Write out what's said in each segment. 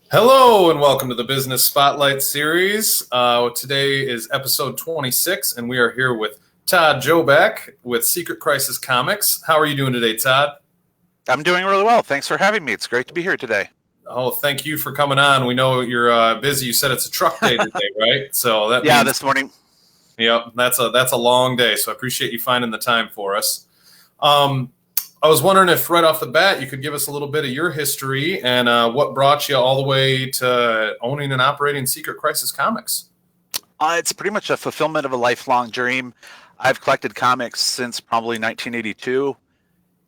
Hello and welcome to the Business Spotlight series. Today is episode 26, and we are here with Todd Dziobak with Secret Crisis Comics. How are you doing today, Todd? I'm doing really well. Thanks for having me. It's great to be here today. Oh, thank you for coming on. We know you're busy. You said it's a truck day today, right? So that Yeah, means, this morning. yep, that's a long day. So I appreciate you finding the time for us. I was wondering if right off the bat you could give us a little bit of your history and what brought you all the way to owning and operating Secret Crisis Comics. It's pretty much a fulfillment of a lifelong dream. I've collected comics since probably 1982.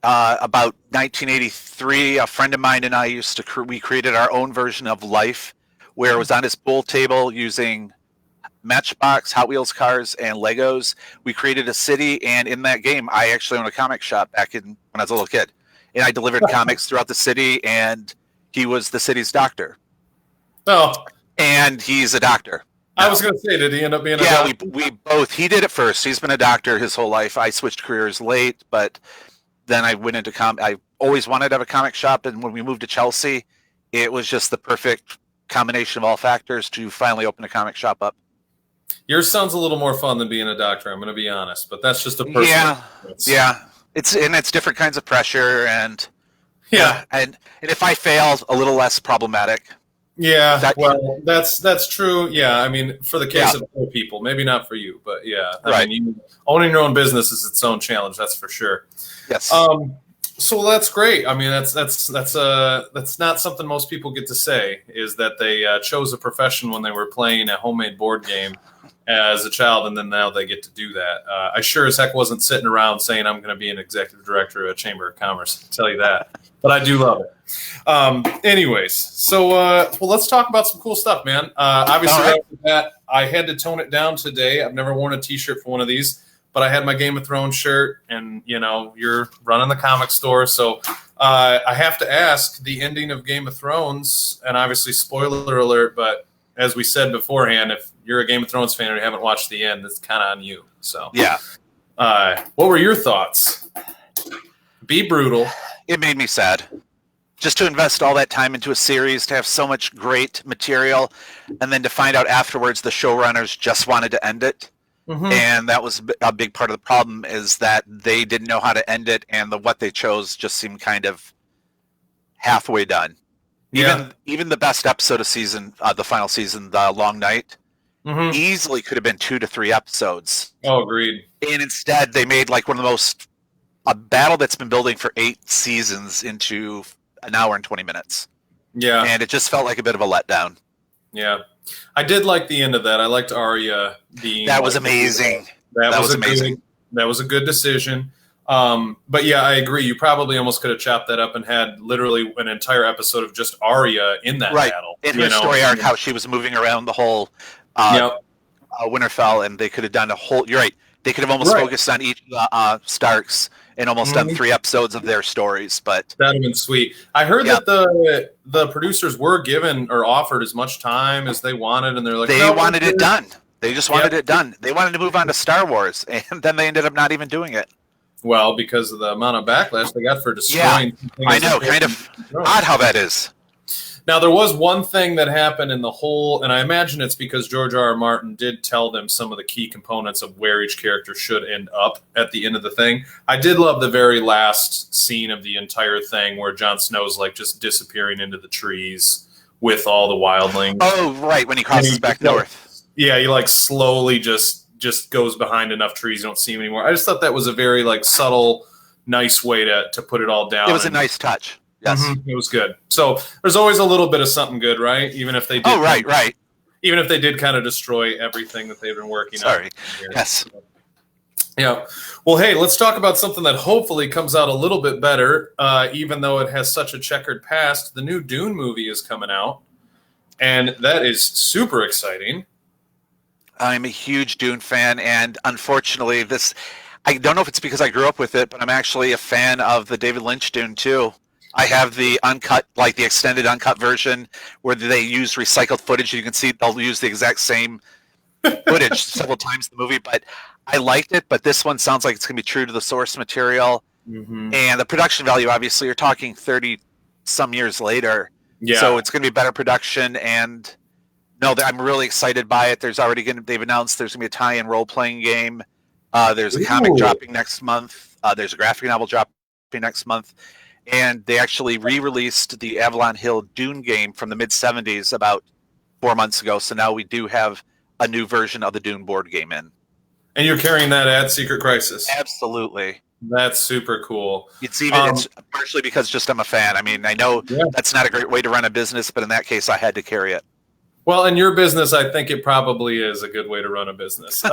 About 1983, a friend of mine and I we created our own version of Life, where it was on his pool table using Matchbox, Hot Wheels cars, and Legos. We created a city, and in that game, I actually owned a comic shop when I was a little kid, and I delivered comics throughout the city. And he was the city's doctor. Oh, And he's a doctor. I was going to say, did he end up being a Yeah, doctor? we both. He did it first. He's been a doctor his whole life. I switched careers late, but then I went into I always wanted to have a comic shop, and when we moved to Chelsea, it was just the perfect combination of all factors to finally open a comic shop up. Yours sounds a little more fun than being a doctor, I'm going to be honest, but that's just a personal Yeah, preference. yeah. It's different kinds of pressure, and Yeah. and if I fail, a little less problematic. Yeah, well, that's true. Yeah, I mean, for the case of other people, maybe not for you, but yeah, I mean, owning your own business is its own challenge, that's for sure. Yes. So that's great. I mean, that's not something most people get to say, is that they chose a profession when they were playing a homemade board game as a child, and then now they get to do that. I sure as heck wasn't sitting around saying I'm going to be an executive director of a chamber of commerce. I'll tell you that. But I do love it. Anyways, so well, let's talk about some cool stuff, man. Obviously, right off the bat, I had to tone it down today. I've never worn a T-shirt for one of these, but I had my Game of Thrones shirt, and you're running the comic store, so I have to ask, the ending of Game of Thrones, and obviously spoiler alert, but as we said beforehand, if you're a Game of Thrones fan and you haven't watched the end, it's kind of on you. So yeah. What were your thoughts? Be brutal. It made me sad. Just to invest all that time into a series, to have so much great material, and then to find out afterwards the showrunners just wanted to end it. Mm-hmm. And that was a big part of the problem, is that they didn't know how to end it, and what they chose just seemed kind of halfway done. Even the best episode of the final season, The Long Night, easily could have been 2 to 3 episodes. Oh, agreed. And instead, they made like a battle that's been building for 8 seasons into an hour and 20 minutes. Yeah. And it just felt like a bit of a letdown. Yeah. I did like the end of that. I liked Arya being... That was amazing. That was amazing. That was a good decision. But yeah, I agree. You probably almost could have chopped that up and had literally an entire episode of just Arya in that battle. In her story arc, how she was moving around the whole Winterfell, and they could have done a whole... You're right. They could have almost focused on each of the Starks and almost done 3 episodes of their stories, but that would have been sweet. I heard that the producers were given or offered as much time as they wanted, and they're like, they wanted it done. They just wanted it done. They wanted to move on to Star Wars, and then they ended up not even doing it. Well, because of the amount of backlash they got for destroying. Yeah, I know. Kind of odd how that is. Now, there was one thing that happened in the whole, and I imagine it's because George R.R. Martin did tell them some of the key components of where each character should end up at the end of the thing. I did love the very last scene of the entire thing where Jon Snow's like just disappearing into the trees with all the wildlings. Oh, right, when he crosses back north. Yeah, he like slowly just goes behind enough trees you don't see him anymore. I just thought that was a very like subtle, nice way to put it all down. It was a nice touch. Yes. It was good. So there's always a little bit of something good, right? Even if they did. Oh, right. Even if they did kind of destroy everything that they've been working on. Sorry. Yes. Yeah. Well, hey, let's talk about something that hopefully comes out a little bit better, even though it has such a checkered past. The new Dune movie is coming out, and that is super exciting. I'm a huge Dune fan, and unfortunately, I don't know if it's because I grew up with it, but I'm actually a fan of the David Lynch Dune too. I have the uncut, like the extended uncut version where they use recycled footage. You can see they'll use the exact same footage several times in the movie, but I liked it. But this one sounds like it's going to be true to the source material. And the production value, obviously, you're talking 30 some years later. Yeah. So it's going to be better production, and no, I'm really excited by it. They've announced there's going to be a tie-in role-playing game. There's a comic dropping next month. There's a graphic novel dropping next month. And they actually re-released the Avalon Hill Dune game from the mid-'70s about 4 months ago. So now we do have a new version of the Dune board game in. And you're carrying that at Secret Crisis? Absolutely. That's super cool. It's partially because just I'm a fan. I mean, I know that's not a great way to run a business, but in that case, I had to carry it. Well, in your business, I think it probably is a good way to run a business.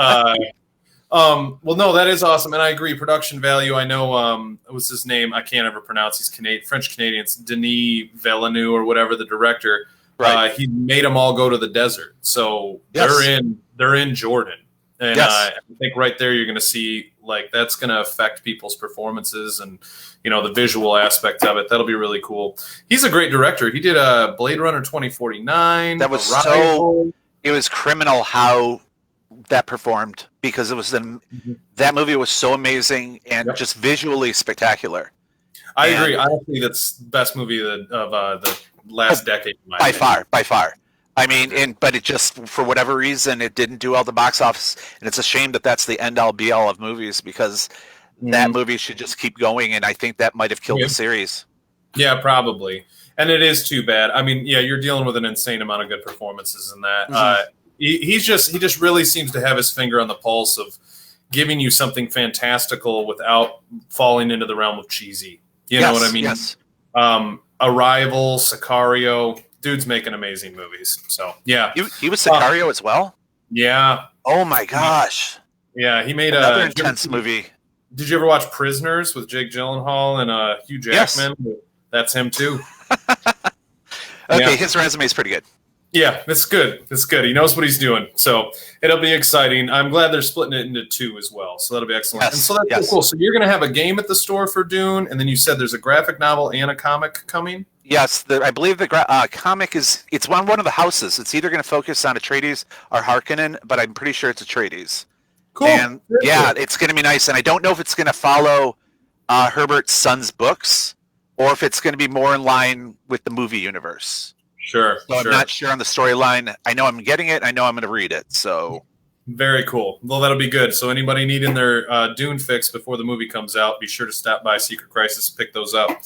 Well, no, that is awesome, and I agree. Production value. I know. What's his name? I can't ever pronounce. He's French Canadian. It's Denis Villeneuve or whatever, the director. Right. He made them all go to the desert, so they're in Jordan, and I think right there you're going to see like that's going to affect people's performances and the visual aspect of it. That'll be really cool. He's a great director. He did Blade Runner 2049. That was it was criminal how that performed, because it was that movie was so amazing and just visually spectacular. I agree. Honestly, that's the best movie of the last decade. By far. I mean, but it just, for whatever reason, it didn't do well at the box office, and it's a shame that that's the end all be all of movies, because that movie should just keep going, and I think that might have killed the series. Yeah, probably. And it is too bad. I mean, you're dealing with an insane amount of good performances in that. He just really seems to have his finger on the pulse of giving you something fantastical without falling into the realm of cheesy. You know what I mean? Yes. Arrival, Sicario. Dude's making amazing movies. So, yeah. He was Sicario as well? Yeah. Oh, my gosh. Yeah, he made another intense movie. Did you ever watch Prisoners with Jake Gyllenhaal and Hugh Jackman? Yes. That's him, too. His resume is pretty good. Yeah, it's good. It's good. He knows what he's doing. So it'll be exciting. I'm glad they're splitting it into 2 as well. So that'll be excellent. Yes. And so that's cool. So you're going to have a game at the store for Dune, and then you said there's a graphic novel and a comic coming? Yes, I believe the comic it's one of the houses. It's either going to focus on Atreides or Harkonnen, but I'm pretty sure it's Atreides. Cool. And it's going to be nice. And I don't know if it's going to follow Herbert's son's books or if it's going to be more in line with the movie universe. Sure. So I'm not sure on the storyline. I know I'm getting it. I know I'm going to read it. So very cool. Well, that'll be good. So anybody needing their Dune fix before the movie comes out, be sure to stop by Secret Crisis, pick those up.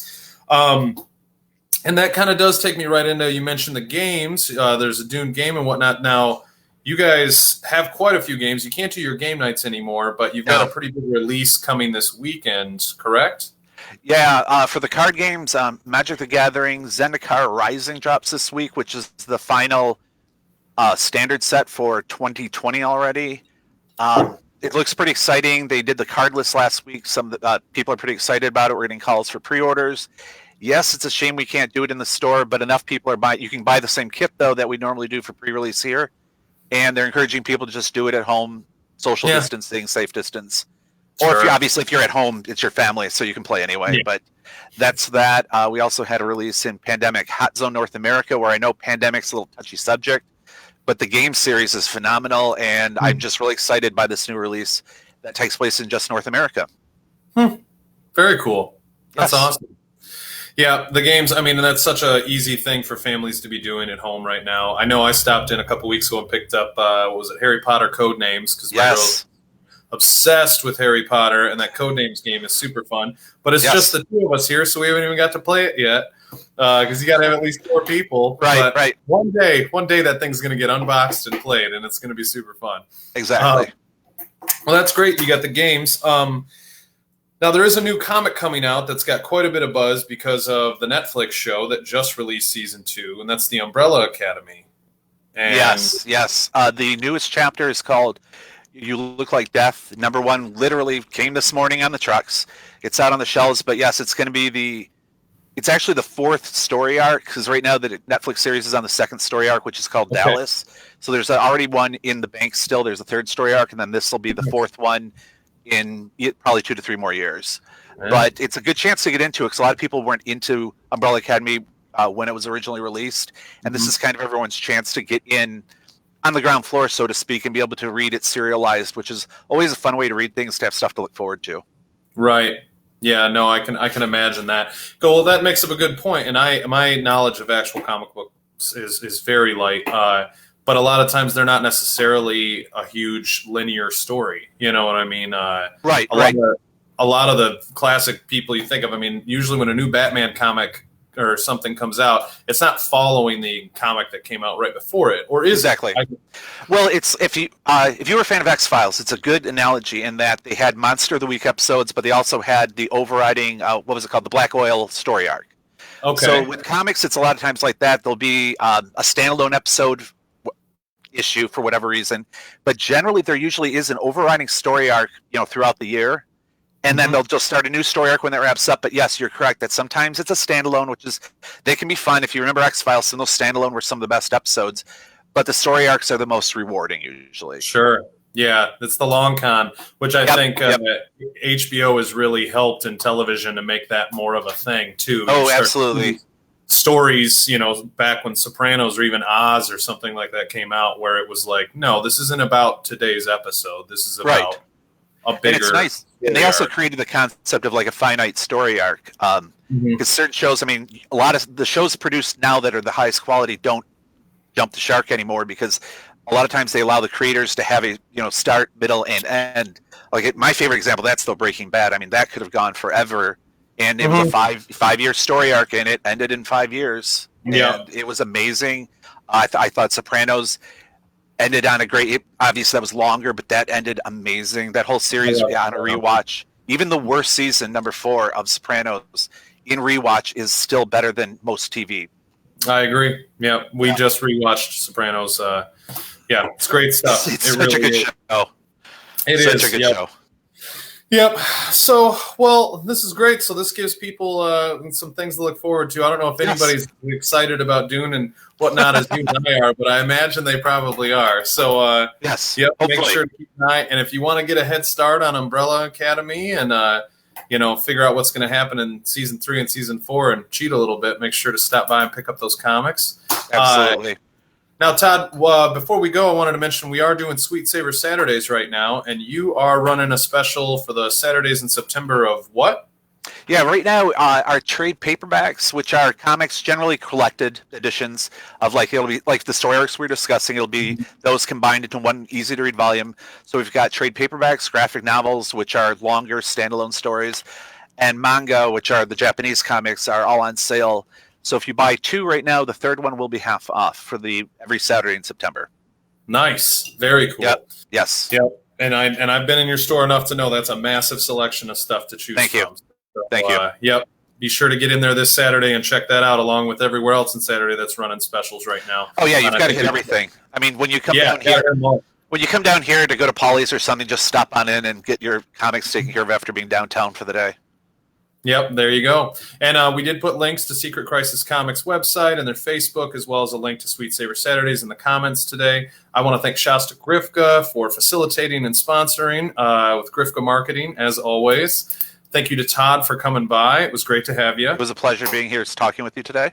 And that kind of does take me right into, you mentioned the games. There's a Dune game and whatnot. Now, you guys have quite a few games. You can't do your game nights anymore, but you've got a pretty big release coming this weekend, correct? Yeah, for the card games, Magic the Gathering, Zendikar Rising drops this week, which is the final standard set for 2020 already. It looks pretty exciting. They did the card list last week. Some people are pretty excited about it. We're getting calls for pre-orders. Yes, it's a shame we can't do it in the store, but enough people are buying. You can buy the same kit, though, that we normally do for pre-release here. And they're encouraging people to just do it at home, social distancing, safe distance. Or if you're at home, it's your family, so you can play anyway. Yeah. But that's that. We also had a release in Pandemic Hot Zone North America, where I know Pandemic's a little touchy subject, but the game series is phenomenal, and I'm just really excited by this new release that takes place in just North America. Very cool. That's awesome. Yeah, the games, I mean, that's such an easy thing for families to be doing at home right now. I know I stopped in a couple weeks ago and picked up, Harry Potter Codenames, because my girl's obsessed with Harry Potter, and that Codenames game is super fun. But it's just the 2 of us here, so we haven't even got to play it yet, because you got to have at least 4 people. Right. One day that thing's going to get unboxed and played, and it's going to be super fun. Exactly. Well, that's great. You got the games. Now, there is a new comic coming out that's got quite a bit of buzz because of the Netflix show that just released season 2, and that's the Umbrella Academy. And yes. The newest chapter is called You Look Like Death. Number 1 literally came this morning on the trucks. It's out on the shelves, but yes, it's going to be it's actually the 4th story arc, because right now the Netflix series is on the 2nd story arc, which is called Dallas. So there's already one in the bank still. There's a 3rd story arc, and then this will be the 4th one in probably 2 to 3 more years. But it's a good chance to get into it, because a lot of people weren't into Umbrella Academy when it was originally released, and this is kind of everyone's chance to get in on the ground floor, so to speak, and be able to read it serialized, which is always a fun way to read things, to have stuff to look forward to. Right. Yeah, no, I can imagine that. Well, that makes up a good point. And my knowledge of actual comic books is very light. But a lot of times they're not necessarily a huge linear story. You know what I mean? Right, a right. lot of, a lot of the classic people you think of. I mean, usually when a new Batman comic or something comes out, it's not following the comic that came out right before it, or is Exactly. it? Well, it's if you were a fan of X-Files, it's a good analogy in that they had Monster of the Week episodes, but they also had the overriding what was it called, the Black Oil story arc. Okay. So with comics, it's a lot of times like that. There'll be a standalone episode issue for whatever reason, but generally there usually is an overriding story arc, throughout the year. And then they'll just start a new story arc when that wraps up. But yes, you're correct that sometimes it's a standalone, they can be fun. If you remember X-Files, some of those standalone were some of the best episodes. But the story arcs are the most rewarding usually. Sure. Yeah, it's the long con, which I think HBO has really helped in television to make that more of a thing too. Oh, absolutely. Stories, back when Sopranos or even Oz or something like that came out, where it was like, no, this isn't about today's episode. This is about a bigger. And it's nice. And they also created the concept of like a finite story arc. Because certain shows, I mean, a lot of the shows produced now that are the highest quality don't jump the shark anymore, because a lot of times they allow the creators to have a start, middle, and end. Like my favorite example, that's the Breaking Bad. I mean, that could have gone forever, and it was a five-year story arc, and it ended in 5 years. Yeah, and it was amazing. I thought Sopranos ended on a great. Obviously, that was longer, but that ended amazing. That whole series on a rewatch, even the worst season, number 4 of Sopranos, in rewatch is still better than most TV. I agree. Yeah, we just rewatched Sopranos. Yeah, it's great stuff. It's such a good show. It is such a good show. Yep. So, well, this is great. So this gives people some things to look forward to. I don't know if anybody's excited about Dune and whatnot as you and I are, but I imagine they probably are. So, yes. Yep. Hopefully. Make sure to keep an eye. And if you want to get a head start on Umbrella Academy and figure out what's going to happen in season 3 and season 4 and cheat a little bit, make sure to stop by and pick up those comics. Absolutely. Now, Todd, before we go, I wanted to mention we are doing Sweet Saver Saturdays right now, and you are running a special for the Saturdays in September of what? Yeah, right now our trade paperbacks, which are comics generally collected editions of it'll be like the story arcs we're discussing. It'll be those combined into one easy to read volume. So we've got trade paperbacks, graphic novels, which are longer standalone stories, and manga, which are the Japanese comics, are all on sale. So if you buy 2 right now, the third one will be half off for every Saturday in September. Nice, very cool. Yep. Yes. Yep. And I've been in your store enough to know that's a massive selection of stuff to choose Thank you. from. So, Thank you. Yep. Be sure to get in there this Saturday and check that out, along with everywhere else in Saturday that's running specials right now. Oh yeah, you've got to hit everything. I mean, when you come down here, to go to Polly's or something, just stop on in and get your comics taken care of after being downtown for the day. Yep, there you go. And we did put links to Secret Crisis Comics website and their Facebook, as well as a link to Sweet Saver Saturdays in the comments today. I want to thank Shasta Grifka for facilitating and sponsoring with Grifka Marketing, as always. Thank you to Todd for coming by. It was great to have you. It was a pleasure being here talking with you today.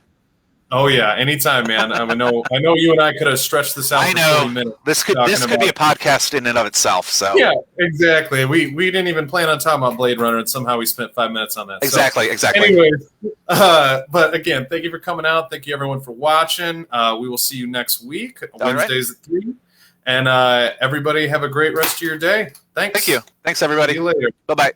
Oh yeah, anytime, man. I know you and I could have stretched this out. I know. 40 minutes. This could be a podcast in and of itself. So yeah, exactly. We didn't even plan on talking about Blade Runner, and somehow we spent 5 minutes on that. Exactly. Anyways, but again, thank you for coming out. Thank you everyone for watching. We will see you next week, Wednesdays at 3. And everybody have a great rest of your day. Thanks. Thank you. Thanks everybody. See you later. Bye-bye.